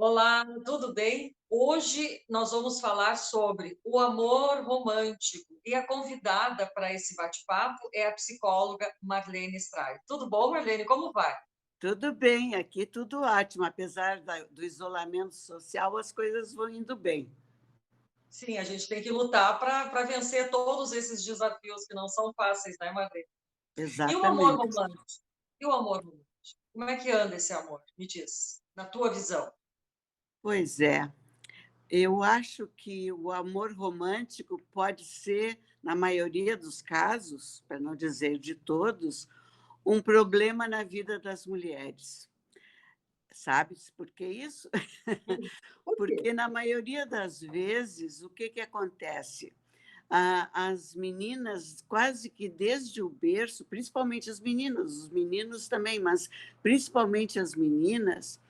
Olá, tudo bem? Hoje nós vamos falar sobre o amor romântico e a convidada para esse bate-papo é a psicóloga Marlene Stray. Tudo bom, Marlene? Como vai? Tudo bem, aqui tudo ótimo. Apesar do isolamento social, as coisas vão indo bem. Sim, a gente tem que lutar para vencer todos esses desafios que não são fáceis, né, Marlene? E o amor Exatamente. romântico? E o amor romântico? Como é que anda esse amor? Me diz, na tua visão. Pois é, eu acho que o amor romântico pode ser, na maioria dos casos, para não dizer de todos, um problema na vida das mulheres. Sabes por que isso? Por quê? Porque, na maioria das vezes, o que acontece? As meninas, quase que desde o berço, principalmente as meninas, os meninos também, mas principalmente as meninas,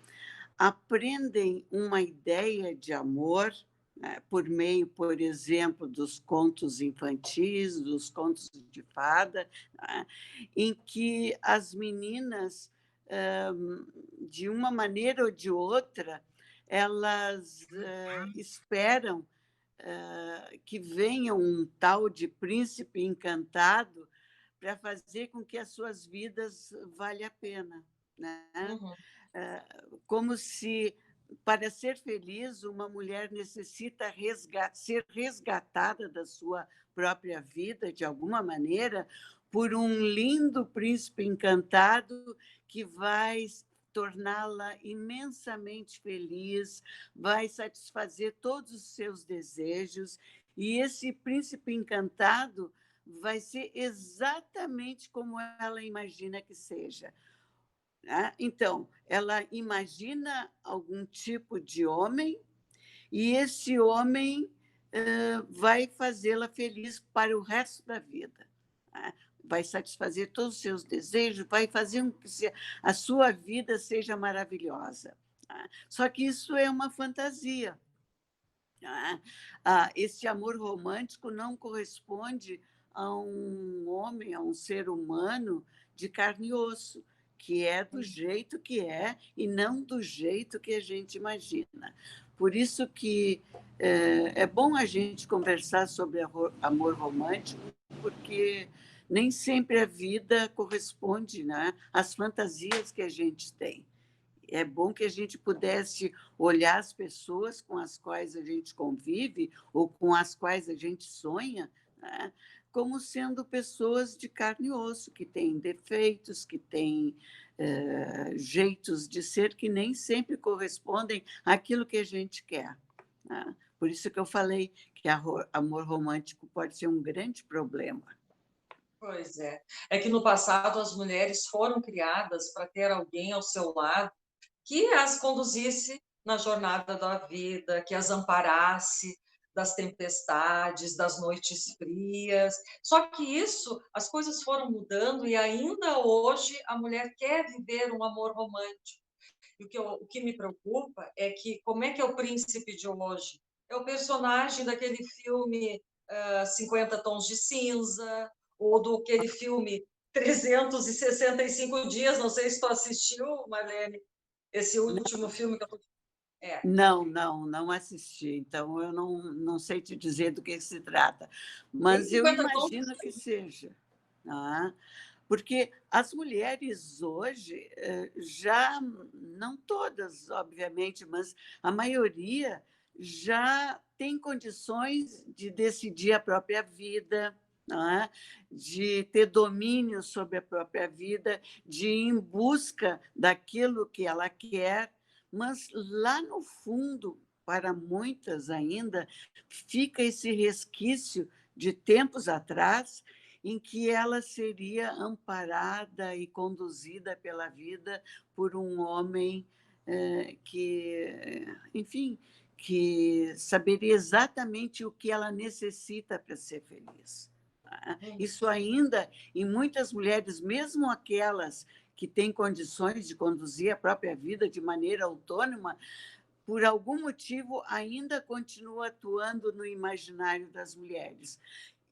aprendem uma ideia de amor, né, por meio, por exemplo, dos contos infantis, dos contos de fada, né, em que as meninas, de uma maneira ou de outra, elas esperam que venha um tal de príncipe encantado para fazer com que as suas vidas valha a pena, né? Uhum. Como se, para ser feliz, uma mulher necessita ser resgatada da sua própria vida, de alguma maneira, por um lindo príncipe encantado que vai torná-la imensamente feliz, vai satisfazer todos os seus desejos, e esse príncipe encantado vai ser exatamente como ela imagina que seja, né? Então, ela imagina algum tipo de homem e esse homem vai fazê-la feliz para o resto da vida, né? Vai satisfazer todos os seus desejos, vai fazer com que a sua vida seja maravilhosa, né? Só que isso é uma fantasia, né? Esse amor romântico não corresponde a um homem, a um ser humano de carne e osso, que é do jeito que é e não do jeito que a gente imagina. Por isso que é bom a gente conversar sobre amor romântico, porque nem sempre a vida corresponde, né, às fantasias que a gente tem. É bom que a gente pudesse olhar as pessoas com as quais a gente convive ou com as quais a gente sonha, né, como sendo pessoas de carne e osso, que têm defeitos, que têm jeitos de ser que nem sempre correspondem àquilo que a gente quer, né? Por isso que eu falei que amor romântico pode ser um grande problema. Pois é. É que no passado as mulheres foram criadas para ter alguém ao seu lado que as conduzisse na jornada da vida, que as amparasse das tempestades, das noites frias. Só que isso, as coisas foram mudando e ainda hoje a mulher quer viver um amor romântico. E o que me preocupa é que como é que é o príncipe de hoje? É o personagem daquele filme 50 Tons de Cinza, ou do aquele filme 365 Dias, não sei se tu assistiu, Marlene, esse último filme que eu tô... É. Não, não, não assisti, então eu não sei te dizer do que se trata, Tem mas eu 50 tons de imagino que cinza. seja, ah, porque as mulheres hoje, já, não todas, obviamente, mas a maioria já tem condições de decidir a própria vida, não é? De ter domínio sobre a própria vida, de ir em busca daquilo que ela quer, mas lá no fundo, para muitas ainda, fica esse resquício de tempos atrás, em que ela seria amparada e conduzida pela vida por um homem que, enfim, que saberia exatamente o que ela necessita para ser feliz, né? Isso ainda, em muitas mulheres, mesmo aquelas que têm condições de conduzir a própria vida de maneira autônoma, por algum motivo ainda continua atuando no imaginário das mulheres.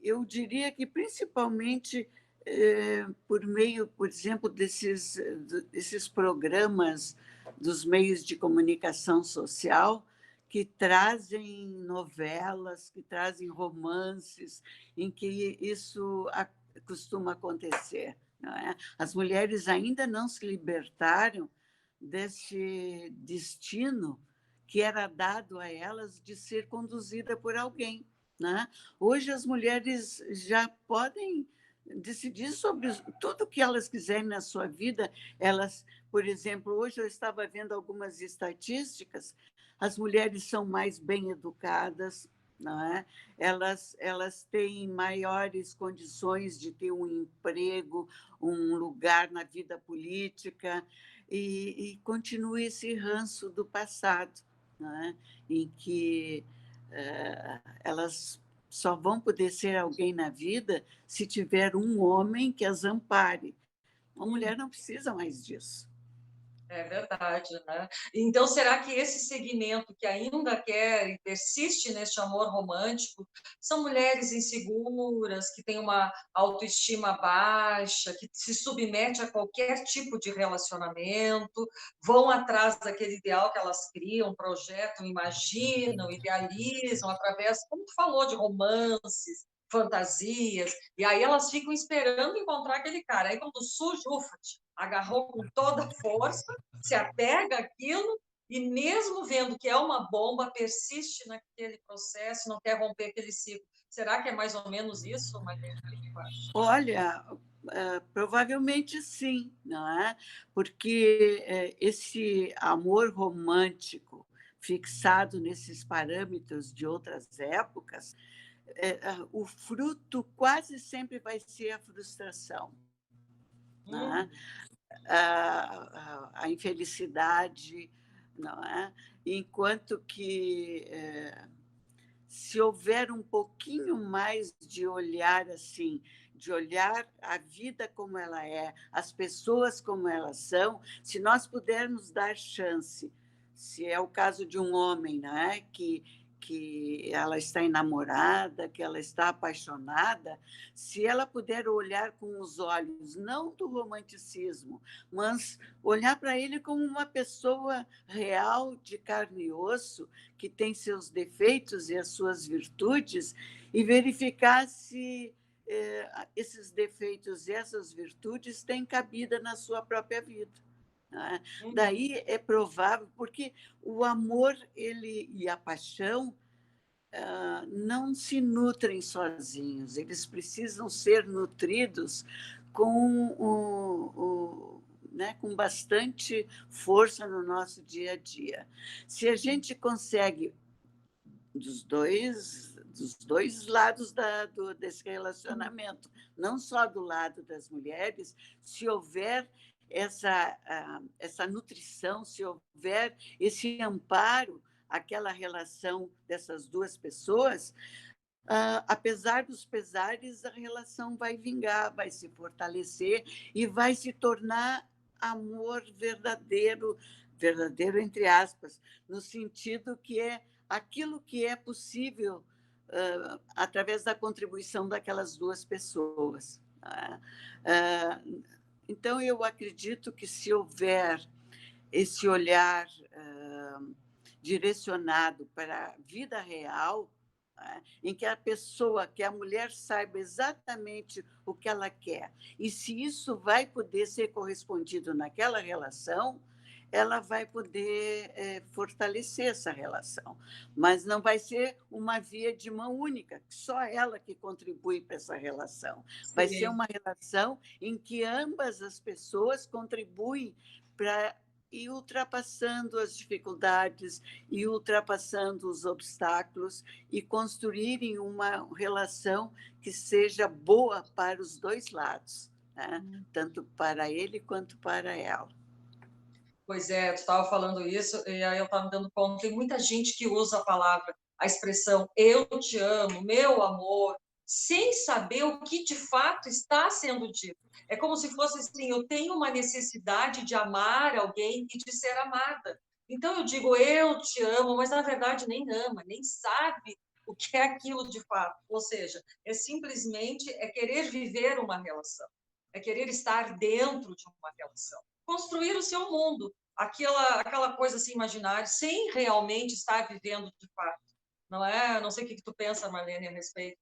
Eu diria que principalmente por meio, por exemplo, desses programas dos meios de comunicação social que trazem novelas, que trazem romances, em que isso costuma acontecer. Não é? As mulheres ainda não se libertaram desse destino que era dado a elas de ser conduzida por alguém. Né? Hoje as mulheres já podem decidir sobre tudo que elas quiserem na sua vida. Elas, por exemplo, hoje eu estava vendo algumas estatísticas, as mulheres são mais bem educadas, não é? Elas têm maiores condições de ter um emprego, um lugar na vida política, e continua esse ranço do passado, não é? Em que elas só vão poder ser alguém na vida se tiver um homem que as ampare. A mulher não precisa mais disso. É verdade, né? Então, será que esse segmento que ainda quer e persiste neste amor romântico são mulheres inseguras, que têm uma autoestima baixa, que se submete a qualquer tipo de relacionamento, vão atrás daquele ideal que elas criam, projetam, imaginam, idealizam através, como tu falou, de romances, fantasias, e aí elas ficam esperando encontrar aquele cara. Aí quando surge, ufa, agarrou com toda a força, se apega àquilo e, mesmo vendo que é uma bomba, persiste naquele processo, não quer romper aquele ciclo. Será que é mais ou menos isso, Marlene? O que tu acha? Olha, provavelmente sim, não é? Porque esse amor romântico fixado nesses parâmetros de outras épocas, o fruto quase sempre vai ser a frustração, não é? Hum, A infelicidade, não é? Enquanto que se houver um pouquinho mais de olhar assim, de olhar a vida como ela é, as pessoas como elas são, se nós pudermos dar chance, se é o caso de um homem, né, que ela está enamorada, que ela está apaixonada, se ela puder olhar com os olhos não do romanticismo, mas olhar para ele como uma pessoa real, de carne e osso, que tem seus defeitos e as suas virtudes, e verificar se esses defeitos e essas virtudes têm cabida na sua própria vida. Né? uhum. Daí é provável, porque o amor e a paixão não se nutrem sozinhos, eles precisam ser nutridos com né, com bastante força no nosso dia a dia. Se a gente consegue dos dois lados desse relacionamento, não só do lado das mulheres, se houver essa nutrição, se houver esse amparo àquela relação dessas duas pessoas, apesar dos pesares, a relação vai vingar, vai se fortalecer e vai se tornar amor verdadeiro, verdadeiro entre aspas, no sentido que é aquilo que é possível através da contribuição daquelas duas pessoas. Né? Então, eu acredito que se houver esse olhar direcionado para a vida real, né, em que a pessoa, que a mulher saiba exatamente o que ela quer, e se isso vai poder ser correspondido naquela relação, ela vai poder fortalecer essa relação. Mas não vai ser uma via de mão única, só ela que contribui para essa relação. Vai ser Sim. uma relação em que ambas as pessoas contribuem para ir ultrapassando as dificuldades e ultrapassando os obstáculos e construírem uma relação que seja boa para os dois lados, né? Tanto para ele quanto para ela. Pois é, tu estava falando isso, e aí eu estava me dando conta, tem muita gente que usa a palavra, a expressão eu te amo, meu amor, sem saber o que de fato está sendo dito. É como se fosse assim, eu tenho uma necessidade de amar alguém e de ser amada. Então eu digo eu te amo, mas na verdade nem ama, nem sabe o que é aquilo de fato. Ou seja, é simplesmente querer viver uma relação, é querer estar dentro de uma relação, construir o seu mundo, aquela coisa assim imaginária, sem realmente estar vivendo de fato. Não é? Não sei o que tu pensa, Marlene, a respeito.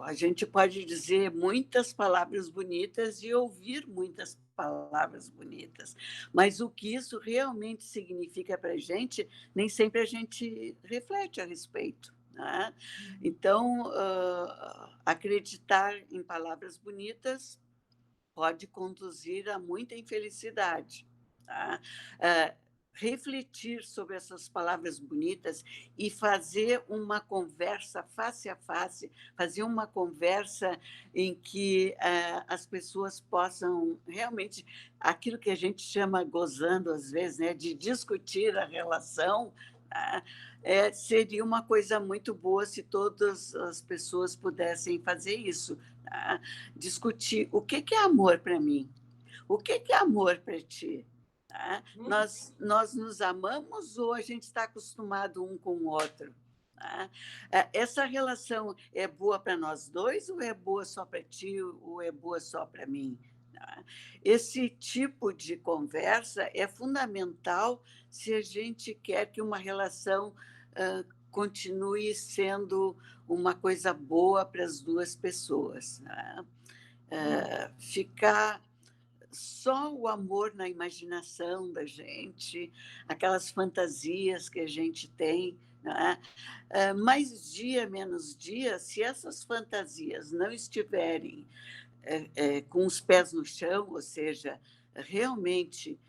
A gente pode dizer muitas palavras bonitas e ouvir muitas palavras bonitas, mas o que isso realmente significa para a gente, nem sempre a gente reflete a respeito. Né? Então, acreditar em palavras bonitas pode conduzir a muita infelicidade. Tá? Ah, Refletir sobre essas palavras bonitas e fazer uma conversa face a face, fazer uma conversa em que as pessoas possam realmente, aquilo que a gente chama, gozando às vezes, né, de discutir a relação, tá? Seria uma coisa muito boa se todas as pessoas pudessem fazer isso. Tá? Discutir o que é amor para mim, o que é amor para ti. Tá? Nós nos amamos ou a gente está acostumado um com o outro? Tá? Essa relação é boa para nós dois ou é boa só para ti ou é boa só para mim? Tá? Esse tipo de conversa é fundamental se a gente quer que uma relação continue sendo uma coisa boa para as duas pessoas. Né? Ficar só o amor na imaginação da gente, aquelas fantasias que a gente tem, né? Mais dia, menos dia, se essas fantasias não estiverem com os pés no chão, ou seja, realmente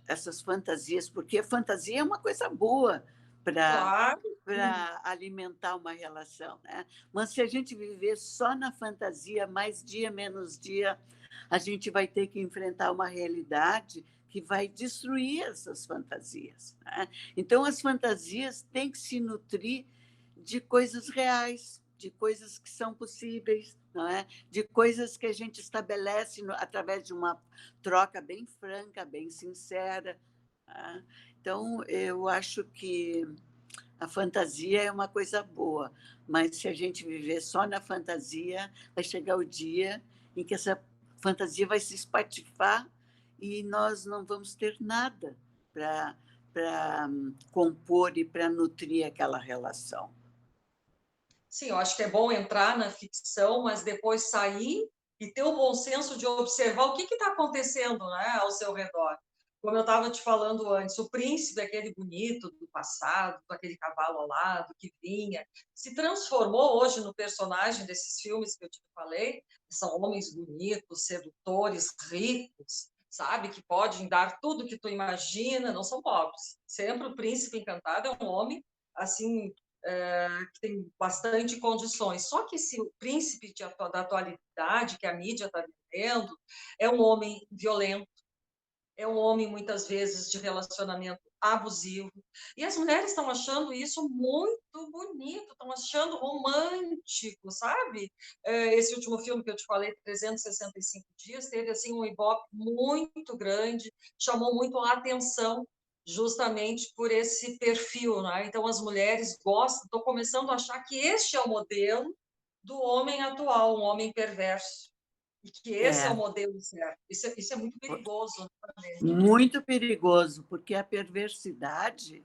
essas fantasias, porque a fantasia é uma coisa boa para Claro. alimentar uma relação, né? Mas se a gente viver só na fantasia, mais dia, menos dia, a gente vai ter que enfrentar uma realidade que vai destruir essas fantasias. Né? Então, as fantasias têm que se nutrir de coisas reais, de coisas que são possíveis, não é? De coisas que a gente estabelece através de uma troca bem franca, bem sincera. Tá? Então, eu acho que a fantasia é uma coisa boa, mas se a gente viver só na fantasia, vai chegar o dia em que essa fantasia vai se espatifar e nós não vamos ter nada para compor e para nutrir aquela relação. Sim, eu acho que é bom entrar na ficção, mas depois sair e ter o bom senso de observar o que está acontecendo, né, ao seu redor. Como eu estava te falando antes, o príncipe, aquele bonito do passado, com aquele cavalo alado que vinha, se transformou hoje no personagem desses filmes que eu te falei. São homens bonitos, sedutores, ricos, sabe, que podem dar tudo que tu imagina, não são pobres. Sempre o príncipe encantado é um homem assim que tem bastante condições. Só que esse príncipe da atualidade que a mídia está vendendo é um homem violento, é um homem, muitas vezes, de relacionamento abusivo. E as mulheres estão achando isso muito bonito, estão achando romântico, sabe? Esse último filme que eu te falei, 365 Dias, teve assim um ibope muito grande, chamou muito a atenção justamente por esse perfil, né? Então as mulheres gostam, estão começando a achar que este é o modelo do homem atual, um homem perverso, e que esse é o É, modelo certo. Isso é muito perigoso, né? muito perigoso, porque a perversidade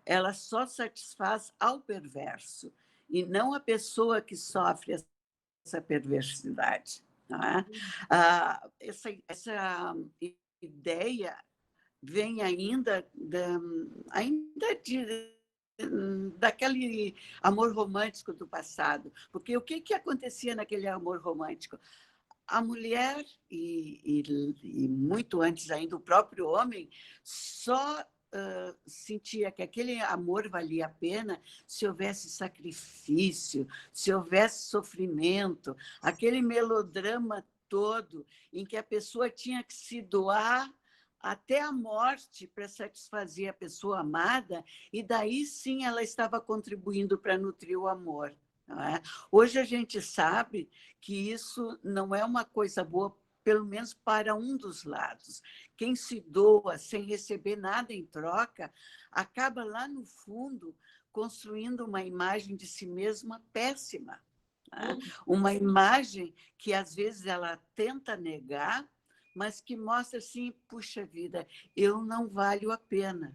ela só satisfaz ao perverso e não a pessoa que sofre essa perversidade. Não é? Essa ideia vem ainda daquele amor romântico do passado. Porque o que acontecia naquele amor romântico? A mulher, e muito antes ainda o próprio homem, só sentia que aquele amor valia a pena se houvesse sacrifício, se houvesse sofrimento, aquele melodrama todo em que a pessoa tinha que se doar até a morte para satisfazer a pessoa amada, e daí sim ela estava contribuindo para nutrir o amor. Não é? Hoje a gente sabe que isso não é uma coisa boa, pelo menos para um dos lados. Quem se doa sem receber nada em troca, acaba lá no fundo construindo uma imagem de si mesma péssima. Né? Uma imagem que às vezes ela tenta negar, mas que mostra assim, puxa vida, eu não valho a pena.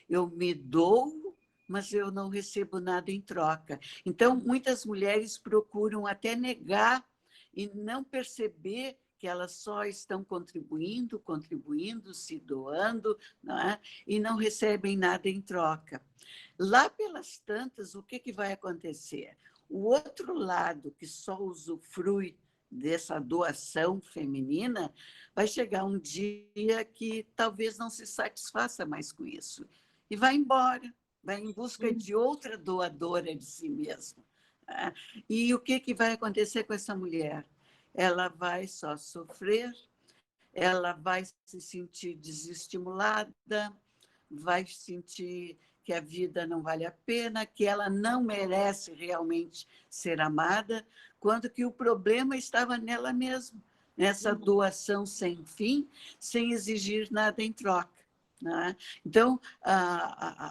Eu me dou, mas eu não recebo nada em troca. Então, muitas mulheres procuram até negar e não perceber que elas só estão contribuindo, contribuindo, se doando, não é? E não recebem nada em troca. Lá pelas tantas, o que vai acontecer? O outro lado, que só usufrui dessa doação feminina, vai chegar um dia que talvez não se satisfaça mais com isso e vai embora, vai em busca de outra doadora de si mesma. Né? E o que vai acontecer com essa mulher? Ela vai só sofrer, ela vai se sentir desestimulada, vai sentir que a vida não vale a pena, que ela não merece realmente ser amada, quando que o problema estava nela mesma, nessa doação sem fim, sem exigir nada em troca. Né? Então,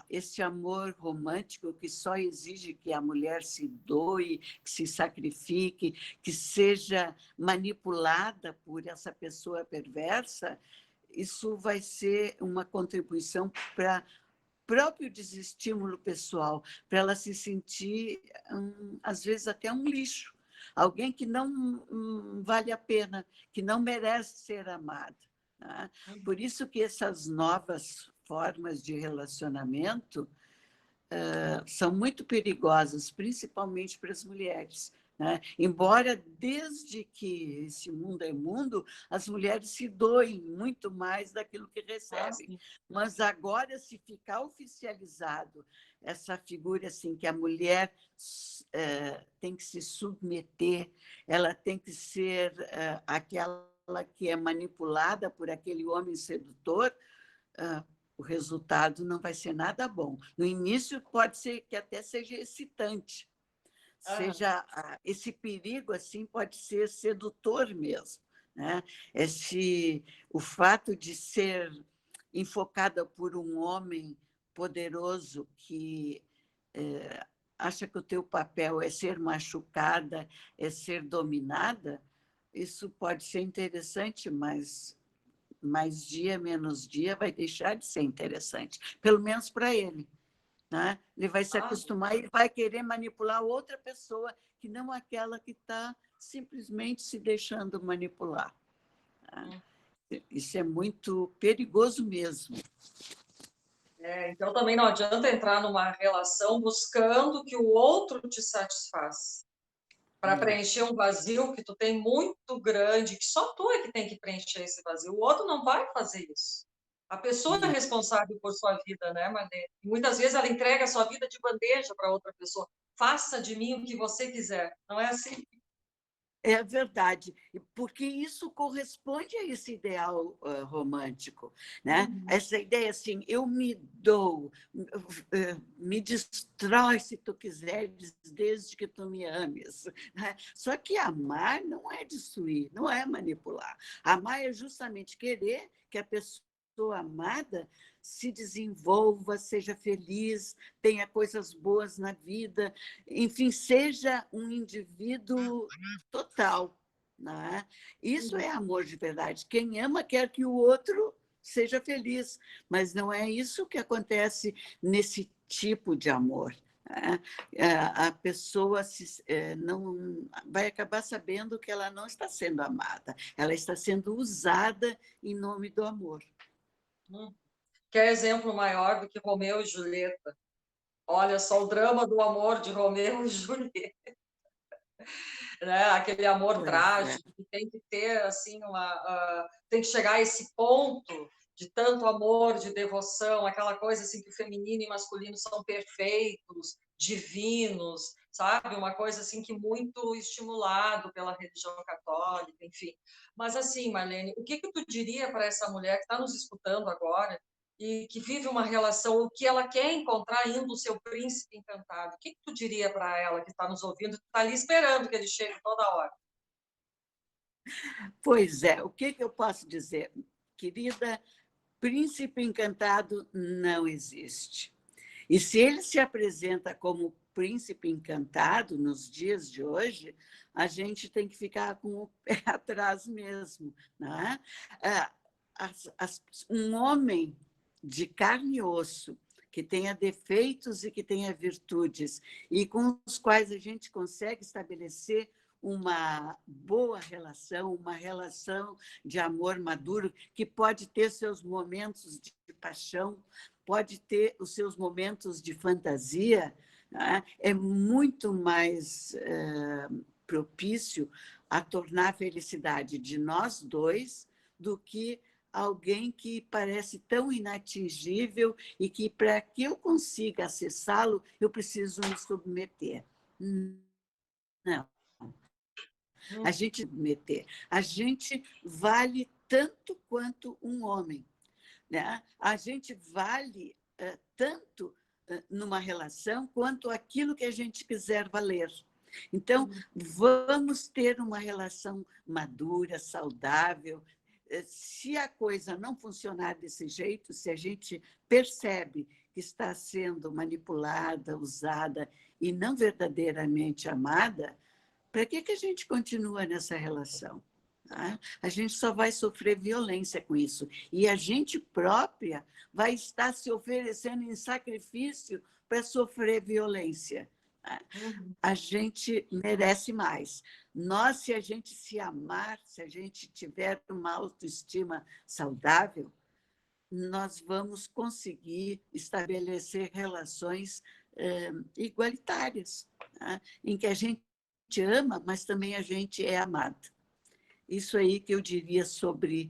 esse amor romântico que só exige que a mulher se doe, que se sacrifique, que seja manipulada por essa pessoa perversa, isso vai ser uma contribuição para próprio desestímulo pessoal, para ela se sentir, às vezes, até um lixo. Alguém que não vale a pena, que não merece ser amado. Né? Por isso que essas novas formas de relacionamento são muito perigosas, principalmente para as mulheres. Né? Embora, desde que esse mundo é mundo, as mulheres se doem muito mais daquilo que recebem. Mas agora, se ficar oficializado essa figura assim, que a mulher tem que se submeter, ela tem que ser aquela que é manipulada por aquele homem sedutor, o resultado não vai ser nada bom. No início, pode ser que até seja excitante, seja esse perigo assim pode ser sedutor mesmo, né? O fato de ser enfocada por um homem poderoso que acha que o teu papel é ser machucada, é ser dominada, isso pode ser interessante, mas mais dia, menos dia, vai deixar de ser interessante, pelo menos para ele. Né? Ele vai se acostumar e vai querer manipular outra pessoa, que não aquela que está simplesmente se deixando manipular. Né? Isso é muito perigoso mesmo. Então, também não adianta entrar numa relação buscando que o outro te satisfaça, para preencher um vazio que tu tem muito grande, que só tu é que tem que preencher esse vazio. O outro não vai fazer isso. A pessoa é responsável por sua vida, né, Marlene? Muitas vezes ela entrega a sua vida de bandeja para outra pessoa. Faça de mim o que você quiser. Não é assim? É verdade, porque isso corresponde a esse ideal romântico, né? Essa ideia assim, eu me dou, me destrói se tu quiseres, desde que tu me ames. Né? Só que amar não é destruir, não é manipular. Amar é justamente querer que a pessoa amada se desenvolva, seja feliz, tenha coisas boas na vida, enfim, seja um indivíduo total. Não é? Isso é amor de verdade. Quem ama quer que o outro seja feliz, mas não é isso que acontece nesse tipo de amor. A pessoa não vai acabar sabendo que ela não está sendo amada, ela está sendo usada em nome do amor. Quer exemplo maior do que Romeu e Julieta? Olha só o drama do amor de Romeu e Julieta. Né? Aquele amor trágico que tem que ter assim tem que chegar a esse ponto de tanto amor, de devoção, aquela coisa assim que o feminino e o masculino são perfeitos, divinos, sabe? Uma coisa assim que muito estimulado pela religião católica, enfim. Mas assim, Marlene, o que tu diria para essa mulher que está nos escutando agora e que vive uma relação, o que ela quer encontrar indo o seu príncipe encantado? O que tu diria para ela que está nos ouvindo, que está ali esperando que ele chegue toda hora? Pois é, o que eu posso dizer? Querida, príncipe encantado não existe. E se ele se apresenta como príncipe encantado nos dias de hoje, a gente tem que ficar com o pé atrás mesmo, né? Ah, um homem de carne e osso, que tenha defeitos e que tenha virtudes, e com os quais a gente consegue estabelecer uma boa relação, uma relação de amor maduro, que pode ter seus momentos de paixão, pode ter os seus momentos de fantasia, né? É muito mais propício a tornar a felicidade de nós dois do que alguém que parece tão inatingível e que, para que eu consiga acessá-lo, eu preciso me submeter. Não. A gente vale tanto quanto um homem, né? A gente vale tanto numa relação quanto aquilo que a gente quiser valer. Então, vamos ter uma relação madura, saudável. Se a coisa não funcionar desse jeito, se a gente percebe que está sendo manipulada, usada e não verdadeiramente amada, para que a gente continua nessa relação? Tá? A gente só vai sofrer violência com isso. E a gente própria vai estar se oferecendo em sacrifício para sofrer violência. Tá? A gente merece mais. Nós, se a gente se amar, se a gente tiver uma autoestima saudável, nós vamos conseguir estabelecer relações igualitárias, tá? Em que a gente ama, mas também a gente é amado. Isso aí que eu diria sobre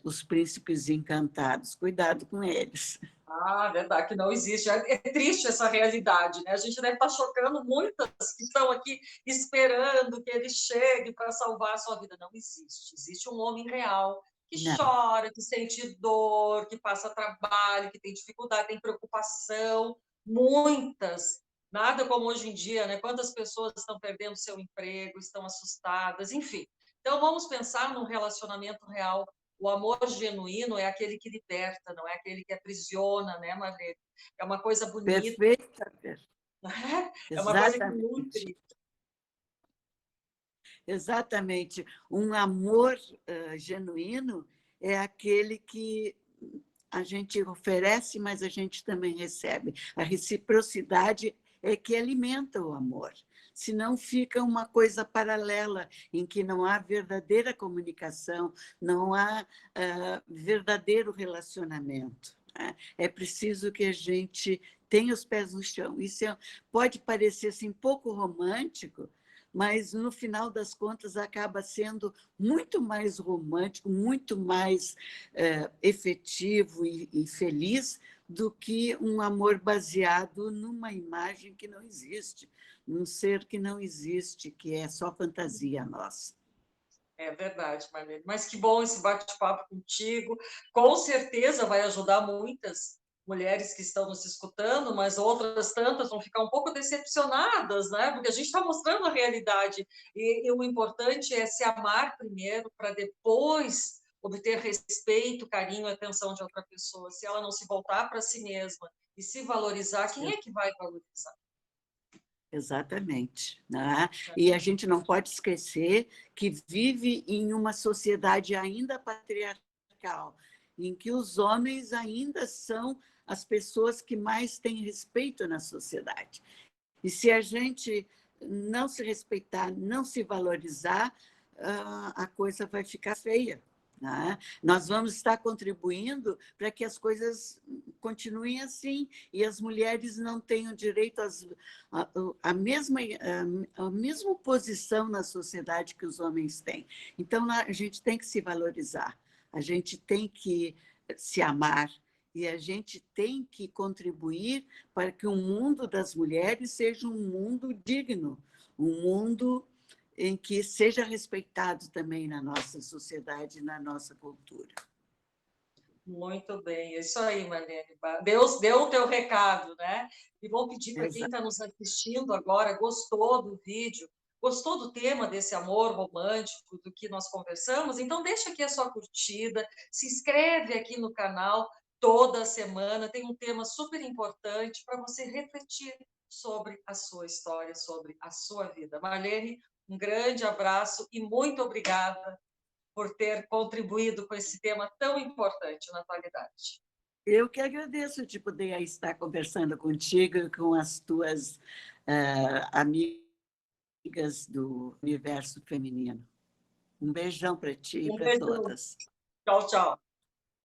os príncipes encantados. Cuidado com eles. Ah, verdade, que não existe. É triste essa realidade, né? A gente deve estar chocando muitas que estão aqui esperando que ele chegue para salvar a sua vida. Não existe. Existe um homem real que Não. chora, que sente dor, que passa trabalho, que tem dificuldade, tem preocupação. Muitas. Nada como hoje em dia, né? Quantas pessoas estão perdendo seu emprego, estão assustadas, enfim. Então, vamos pensar num relacionamento real. O amor genuíno é aquele que liberta, não é aquele que aprisiona, né, Marlene? É uma coisa bonita, Perfeita. é uma coisa que Exatamente. nutre. Exatamente. Um amor genuíno é aquele que a gente oferece, mas a gente também recebe. A reciprocidade é que alimenta o amor. Senão fica uma coisa paralela, em que não há verdadeira comunicação, não há verdadeiro relacionamento. Né? É preciso que a gente tenha os pés no chão. Isso pode parecer assim, pouco romântico, mas no final das contas acaba sendo muito mais romântico, muito mais efetivo e feliz do que um amor baseado numa imagem que não existe, num ser que não existe, que é só fantasia nossa. É verdade, Marlene. Mas que bom esse bate-papo contigo. Com certeza vai ajudar muitas mulheres que estão nos escutando, mas outras tantas vão ficar um pouco decepcionadas, né? Porque a gente está mostrando a realidade. E o importante é se amar primeiro, para depois obter respeito, carinho e atenção de outra pessoa. Se ela não se voltar para si mesma e se valorizar, quem é que vai valorizar? Exatamente. Né? E a gente não pode esquecer que vive em uma sociedade ainda patriarcal, em que os homens ainda são as pessoas que mais têm respeito na sociedade. E se a gente não se respeitar, não se valorizar, a coisa vai ficar feia. Né? Nós vamos estar contribuindo para que as coisas continuem assim e as mulheres não tenham direito à mesma posição na sociedade que os homens têm. Então, a gente tem que se valorizar, a gente tem que se amar, e a gente tem que contribuir para que o mundo das mulheres seja um mundo digno, um mundo em que seja respeitado também na nossa sociedade, na nossa cultura. Muito bem, é isso aí, Marlene. Deus deu o teu recado, né? E vou pedir para quem Exato. está nos assistindo agora, gostou do vídeo, gostou do tema desse amor romântico, do que nós conversamos, então deixa aqui a sua curtida, se inscreve aqui no canal, toda semana tem um tema super importante para você refletir sobre a sua história, sobre a sua vida. Marlene, um grande abraço e muito obrigada por ter contribuído com esse tema tão importante na atualidade. Eu que agradeço de poder estar conversando contigo e com as tuas amigas do universo feminino. Um beijão para ti e Um para beijo. todas. Tchau, tchau.